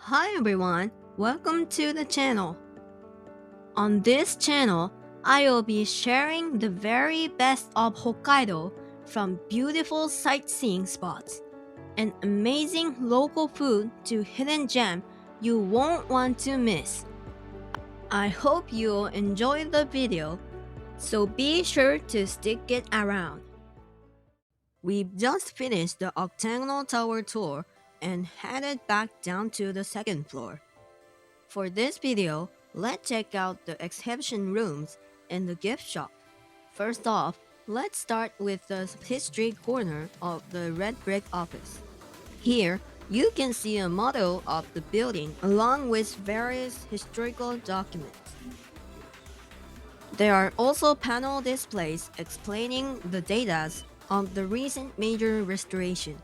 Hi everyone, welcome to the channel. On this channel, I will be sharing the very best of Hokkaido from beautiful sightseeing spots and amazing local food to hidden gem you won't want to miss. I hope you'll enjoy the video, so be sure to stick it around. We've just finished the octagonal tower tour and headed back down to the second floor. For this video, let's check out the exhibition rooms and the gift shop. First off, let's start with the history corner of the red brick office. Here, you can see a model of the building along with various historical documents. There are also panel displays explaining the data of the recent major restoration.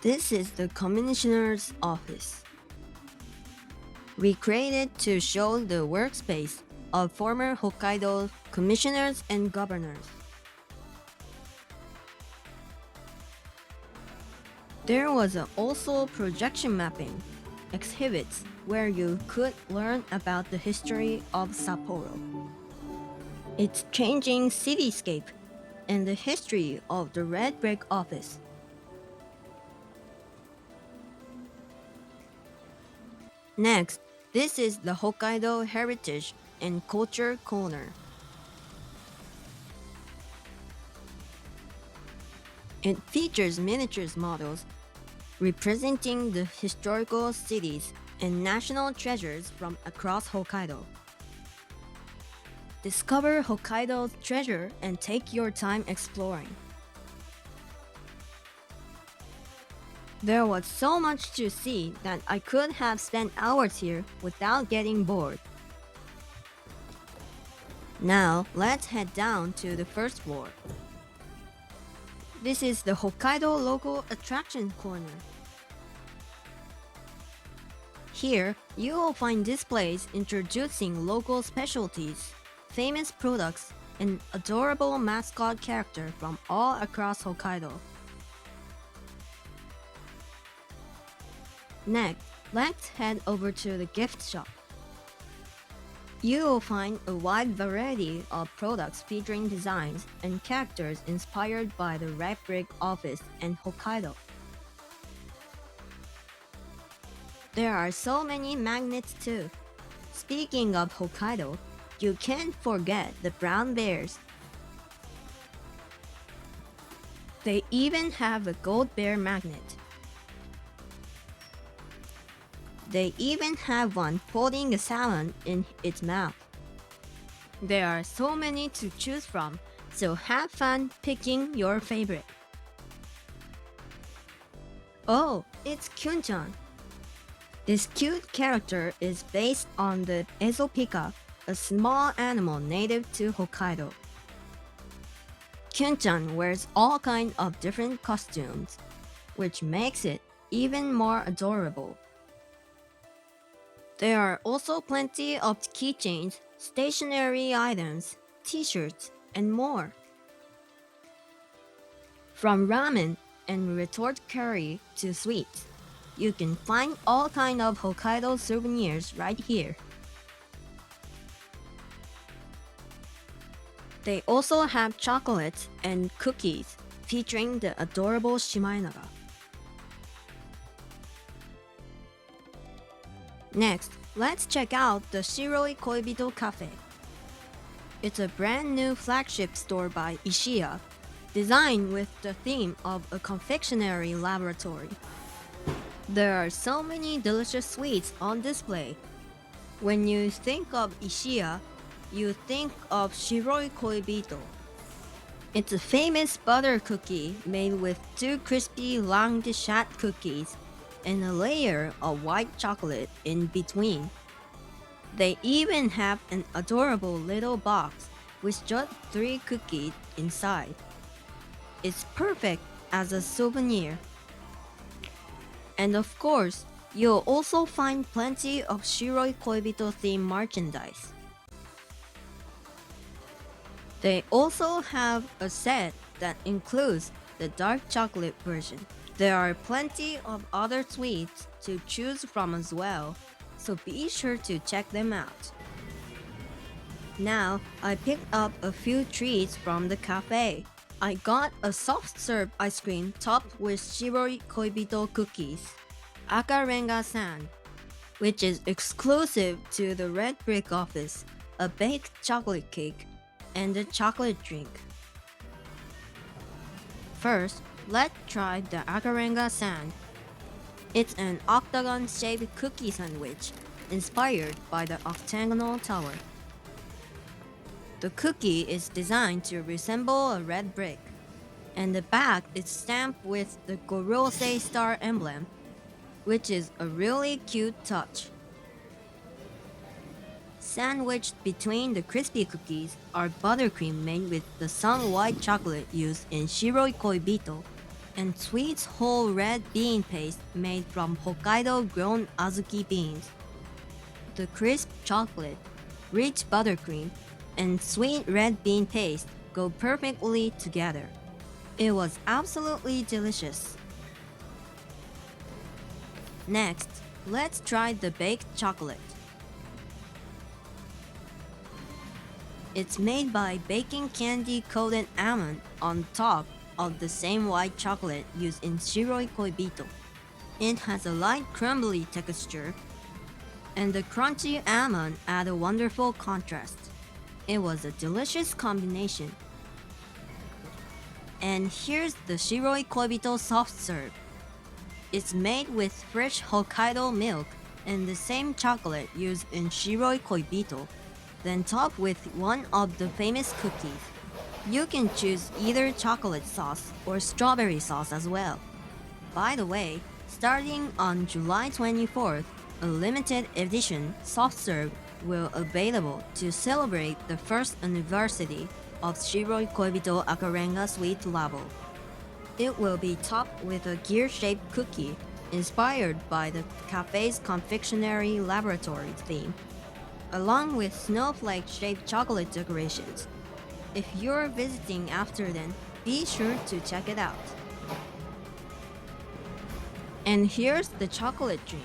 This is the Commissioner's office, recreated to show the workspace of former Hokkaido commissioners and governors. There was also projection mapping exhibits where you could learn about the history of Sapporo, its changing cityscape, and the history of the red brick office. Next, this is the Hokkaido Heritage and Culture Corner. It features miniatures models representing the historical cities and national treasures from across Hokkaido. Discover Hokkaido's treasure and take your time exploring. There was so much to see that I could have spent hours here without getting bored. Now, let's head down to the first floor. This is the Hokkaido Local Attraction Corner. Here, you will find displays introducing local specialties, famous products, and adorable mascot characters from all across Hokkaido. Next, let's head over to the gift shop. You will find a wide variety of products featuring designs and characters inspired by the red brick office and Hokkaido. There are so many magnets too. Speaking of Hokkaido, you can't forget the brown bears. They even have a gold bear magnet. They even have one holding a salmon in its mouth. There are so many to choose from, so have fun picking your favorite. Oh, it's Kyun-chan. This cute character is based on the ezopika, a small animal native to Hokkaido. Kyun-chan wears all kinds of different costumes, which makes it even more adorable. There are also plenty of keychains, stationery items, t-shirts, and more. From ramen and retort curry to sweets, you can find all kinds of Hokkaido souvenirs right here. They also have chocolates and cookies featuring the adorable Shimaenaga. Next, let's check out the Shiroi Koibito cafe. It's a brand new flagship store by Ishiya, designed with the theme of a confectionery laboratory. There are so many delicious sweets on display. When you think of Ishiya, you think of Shiroi Koibito. It's a famous butter cookie made with 2 crispy langue de chat cookies and a layer of white chocolate in between. They even have an adorable little box with just 3 cookies inside. It's perfect as a souvenir. And of course, you'll also find plenty of Shiroi Koibito themed merchandise. They also have a set that includes the dark chocolate version. There are plenty of other sweets to choose from as well, so be sure to check them out. Now, I picked up a few treats from the cafe. I got a soft serve ice cream topped with Shiroi Koibito cookies, Akarenga-san, which is exclusive to the Red Brick office, a baked chocolate cake, and a chocolate drink. First, let's try the Akarenga-san. It's an octagon-shaped cookie sandwich inspired by the octagonal tower. The cookie is designed to resemble a red brick, and the back is stamped with the Gorosei star emblem, which is a really cute touch. Sandwiched between the crispy cookies are buttercream made with the sun white chocolate used in Shiroi Koibito, and sweet whole red bean paste made from Hokkaido grown azuki beans. The crisp chocolate, rich buttercream, and sweet red bean paste go perfectly together. It was absolutely delicious. Next, let's try the baked chocolate. It's made by baking candy coated almond on top of the same white chocolate used in Shiroi Koibito. It has a light crumbly texture, and the crunchy almond add a wonderful contrast. It was a delicious combination. And here's the Shiroi Koibito soft serve. It's made with fresh Hokkaido milk and the same chocolate used in Shiroi Koibito, then topped with one of the famous cookies. You can choose either chocolate sauce or strawberry sauce as well. By the way, starting on July 24th, a limited edition soft serve will available to celebrate the first anniversary of Shiroi Koibito Akarenga Sweet Label. It will be topped with a gear-shaped cookie inspired by the cafe's confectionery laboratory theme, along with snowflake-shaped chocolate decorations. If you're visiting after then, be sure to check it out. And here's the chocolate drink.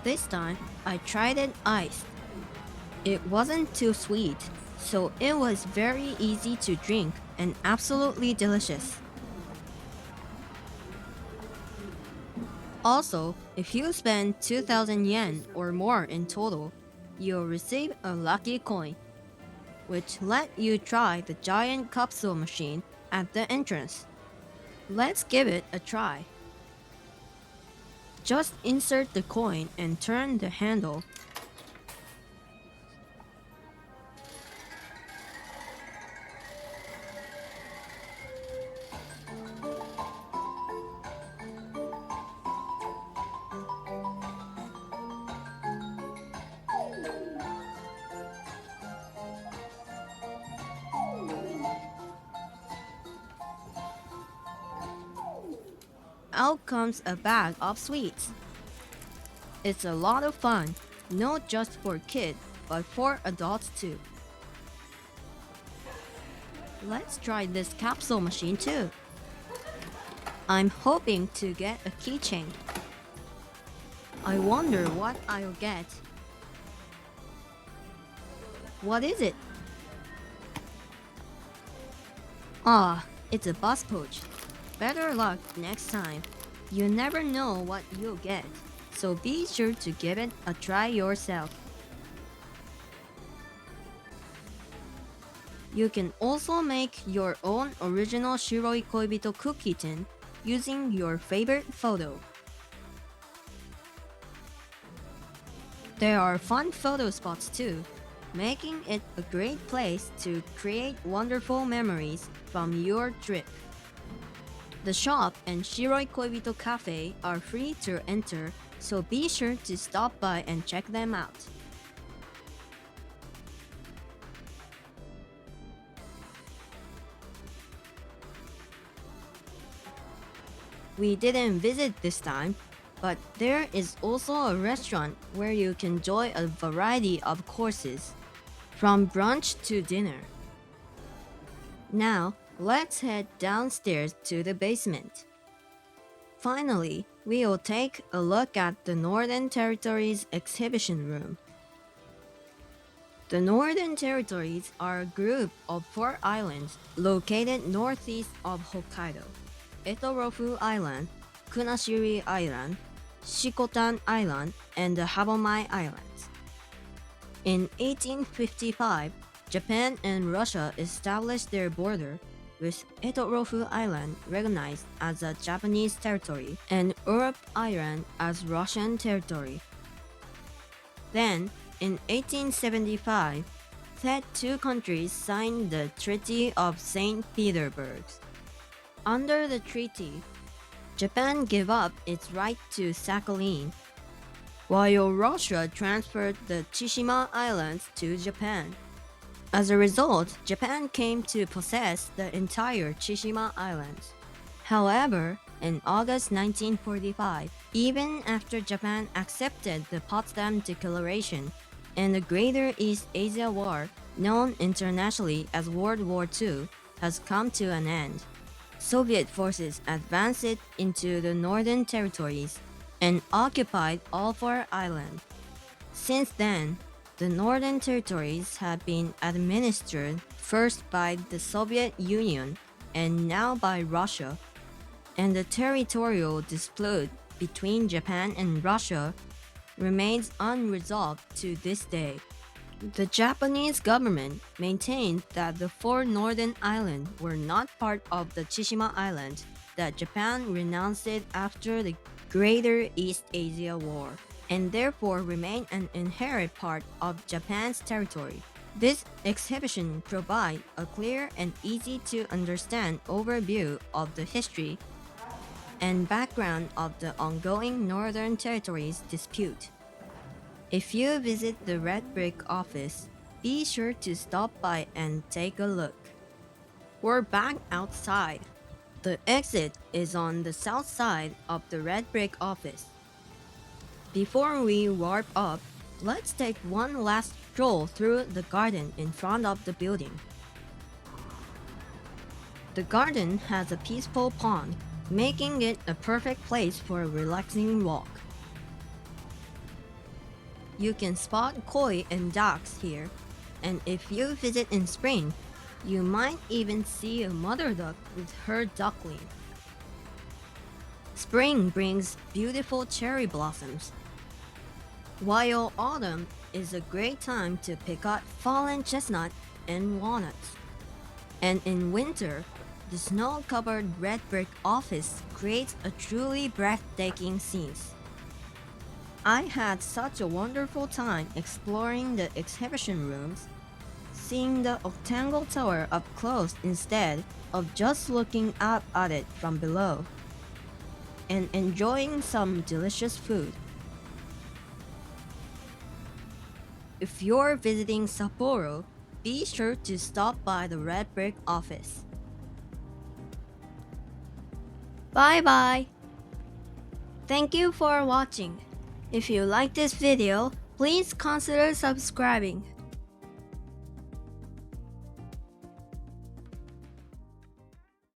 This time, I tried it iced. It wasn't too sweet, so it was very easy to drink and absolutely delicious. Also, if you spend 2,000 yen or more in total, you'll receive a lucky coin, which let you try the giant capsule machine at the entrance. Let's give it a try. Just insert the coin and turn the handle. Out comes a bag of sweets. It's a lot of fun, not just for kids, but for adults too. Let's try this capsule machine too. I'm hoping to get a keychain. I wonder what I'll get. What is it? Ah, it's a bus pouch. Better luck next time. You never know what you'll get, so be sure to give it a try yourself. You can also make your own original Shiroi Koibito cookie tin using your favorite photo. There are fun photo spots too, making it a great place to create wonderful memories from your trip. The shop and Shiroi Koibito Cafe are free to enter, so be sure to stop by and check them out. We didn't visit this time, but there is also a restaurant where you can enjoy a variety of courses, from brunch to dinner. Now, let's head downstairs to the basement. Finally, we'll take a look at the Northern Territories exhibition room. The Northern Territories are a group of 4 islands located northeast of Hokkaido: Etorofu Island, Kunashiri Island, Shikotan Island, and the Habomai Islands. In 1855, Japan and Russia established their border, with Etorofu Island recognized as a Japanese territory and Urup Island as Russian territory. Then, in 1875, the 2 countries signed the Treaty of St. Petersburg. Under the treaty, Japan gave up its right to Sakhalin, while Russia transferred the Tsushima Islands to Japan. As a result, Japan came to possess the entire Tsushima Islands. However, in August 1945, even after Japan accepted the Potsdam Declaration and the Greater East Asia War, known internationally as World War II, has come to an end, Soviet forces advanced into the Northern Territories and occupied all 4 islands. Since then, the Northern Territories have been administered first by the Soviet Union and now by Russia, and the territorial dispute between Japan and Russia remains unresolved to this day. The Japanese government maintained that the 4 northern islands were not part of the Tsushima Island that Japan renounced after the Greater East Asia War, and therefore remain an inherent part of Japan's territory. This exhibition provides a clear and easy to understand overview of the history and background of the ongoing Northern Territories dispute. If you visit the Red Brick office, be sure to stop by and take a look. We're back outside. The exit is on the south side of the Red Brick office. Before we warp up, let's take one last stroll through the garden in front of the building. The garden has a peaceful pond, making it a perfect place for a relaxing walk. You can spot koi and ducks here, and if you visit in spring, you might even see a mother duck with her duckling. Spring brings beautiful cherry blossoms, while autumn is a great time to pick out fallen chestnut and walnuts. And in winter, the snow-covered red brick office creates a truly breathtaking scene. I had such a wonderful time exploring the exhibition rooms, seeing the octagonal tower up close instead of just looking up at it from below, and enjoying some delicious food. If you're visiting Sapporo, be sure to stop by the Red Brick office. Bye bye! Thank you for watching. If you like this video, please consider subscribing.